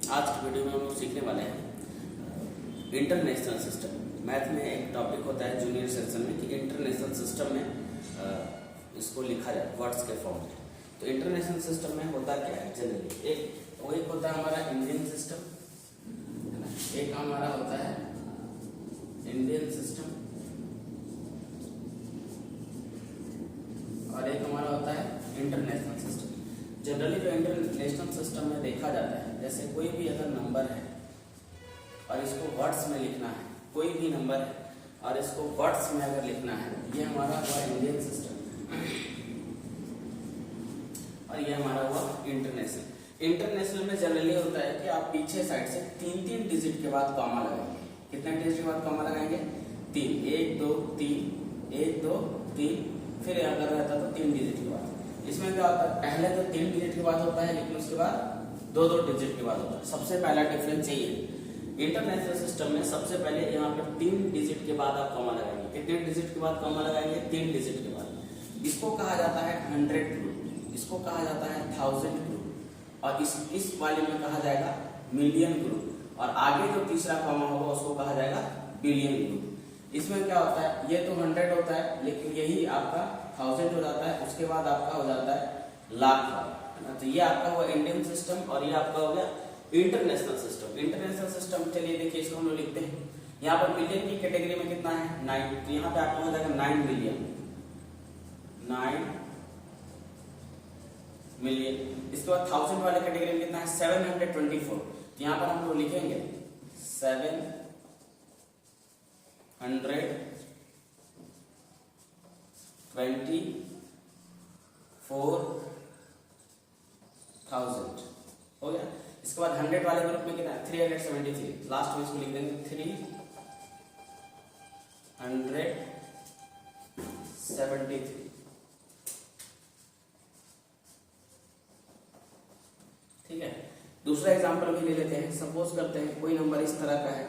आज की वीडियो में हम लोग सीखने वाले हैं इंटरनेशनल सिस्टम। मैथ में एक टॉपिक होता है जूनियर सेक्शन में कि इंटरनेशनल सिस्टम में इसको लिखा जाए वर्ड्स के फॉर्म में। तो इंटरनेशनल सिस्टम में होता क्या है जनरली, एक होता है हमारा इंडियन सिस्टम, एक हमारा होता है इंडियन सिस्टम और एक हमारा होता है इंटरनेशनल सिस्टम। जनरली जो इंटरनेशनल सिस्टम में देखा जाता है, जैसे कोई भी अगर नंबर है और इसको वर्ड्स में लिखना है, कोई भी नंबर है और इसको वर्ड्स में अगर लिखना है, ये हमारा हुआ इंडियन सिस्टम और ये हमारा हुआ इंटरनेशनल। इंटरनेशनल में जनरली होता है कि आप पीछे साइड से 3-3 डिजिट के बाद कॉमा लगाएंगे। कितने डिजिट के बाद कॉमा लगाएंगे? 3, 1 2 3, 1 2 3, फिर अगर रहता तो 3 डिजिट के बाद। इसमें क्या होता है, पहले तो 3 डिजिट के बाद होता है, लेकिन उसके बाद 2-2 डिजिट के बाद होता है। सबसे पहला डिफरेंस यही है। इंटरनेशनल सिस्टम में सबसे पहले यहाँ पर 3 डिजिट के बाद आप कॉमा लगाएंगे। कितने डिजिट के बाद कॉमा लगाएंगे? 3 डिजिट के बाद। इसको कहा जाता है 100 ग्रुप, इसको कहा जाता है 1000 ग्रुप और इस वाले में कहा जाएगा मिलियन ग्रुप, और आगे जो तीसरा कॉमा होगा उसको कहा जाएगा बिलियन ग्रुप। इसमें क्या होता है, ये तो 100 होता है, लेकिन यही आपका 1000 हो जाता है, उसके बाद आपका हो जाता है लाख वाला। तो ये आपका हुआ इंडियन सिस्टम और ये आपका हो गया इंटरनेशनल सिस्टम। इंटरनेशनल सिस्टम, चलिए देखिए इसको हम लोग लिखते हैं। यहाँ पर मिलियन की कैटेगरी में कितना है? 9, तो यहाँ पे आपका हो जाएगा 9 मिलियन, 9 मिलियन। इसके बाद 1000 वाले कैटेगरी में कितना है? 724, तो यहाँ पर हम लोग लिखेंगे 724,000। हो गया। इसके बाद 100 वाले ग्रुप में कितना है? 373, लास्ट में इसको लिख देंगे 373। ठीक है, दूसरा एग्जांपल भी ले लेते हैं। सपोज करते हैं कोई नंबर इस तरह का है,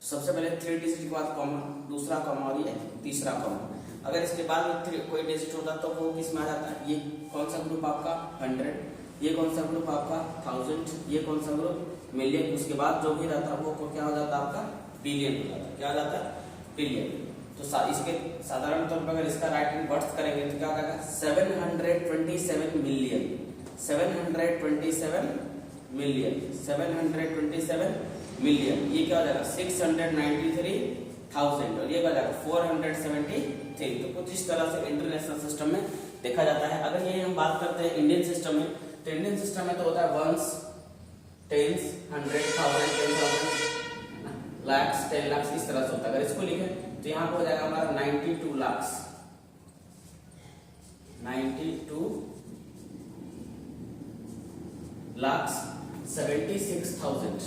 सबसे पहले 3 डिजिट के बाद कॉमा, दूसरा कॉमा और ये तीसरा कॉमा। अगर इसके बाद कोई डिजिट होता तो वो किस में आ जाता है? ये कौन सा ग्रुप आपका? 100, ये कौन सा ग्रुप आपका? 1000, ये कौन सा ग्रुप? मिलियन। उसके बाद जो भी रहता वो क्या हो जाता आपका? बिलियन हो जाता। क्या हो जाता है? बिलियन। तो इसके साधारण तौर पर अगर इसका राइट इनवर्स करेंगे तो क्या होगा? 727 मिलियन, 727 मिलियन, 727 मिलियन। ये क्या हो जाएगा? 693,000 और ये क्या हो जाएगा? 473। तो कुछ इस तरह से इंटरनेशनल सिस्टम में देखा जाता है। अगर ये हम बात करते हैं इंडियन सिस्टम में, तो इंडियन सिस्टम में तो होता है वंस, टेंस, 100, 1000, 10,000, लाख्स, 10 लाख, इस तरह से होता है। अगर इसको लिखें तो यहाँ पे हो जाएगा हमारा 92 लाख, 92 लाख 76,000,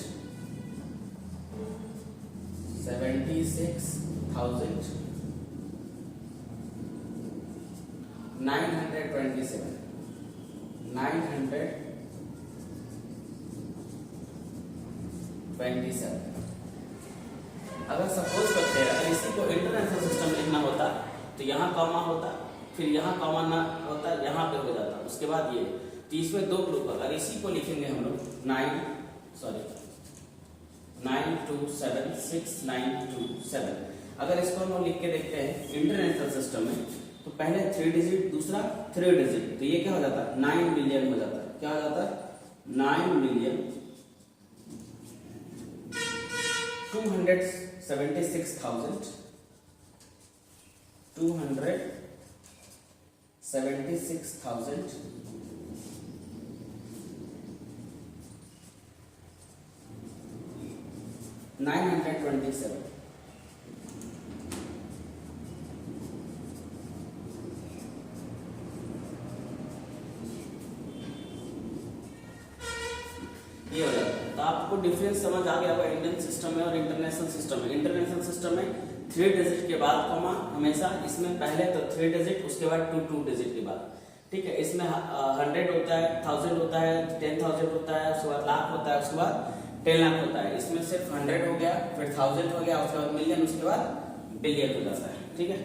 76,927, 927। अगर सपोज करते हैं अगर इसी को इंटरनेशनल सिस्टम लिखना होता तो यहाँ कॉमा होता, फिर यहाँ कॉमा ना होता, यहाँ पे हो जाता, उसके बाद ये। तो इसमें 2 ग्रुप, अगर इसी को लिखेंगे हम लोग 9276927, अगर इसको हम लोग लिख के देखते हैं इंटरनेशनल सिस्टम में, तो पहले 3 डिजिट, दूसरा 3 डिजिट, तो ये क्या हो जाता है? 9 मिलियन हो जाता है। क्या हो जाता है? 9 मिलियन 276,000 927। ये हो जाता है। तो आपको डिफरेंस समझ आ गया होगा इंडियन सिस्टम में और इंटरनेशनल सिस्टम में। इंटरनेशनल सिस्टम में 3 डिजिट के बाद कॉमा हमेशा, इसमें पहले तो 3 डिजिट, उसके बाद 2 डिजिट के बाद। ठीक है, इसमें 100 होता है, 1000 होता है, 10,000 होता है, उसके बाद लाख होता है, उसके बाद 10 लाख होता है। इसमें सिर्फ 100 हो गया, फिर 1000 हो गया, उसके बाद मिलियन, उसके बाद बिलियन हो जाता है। ठीक है।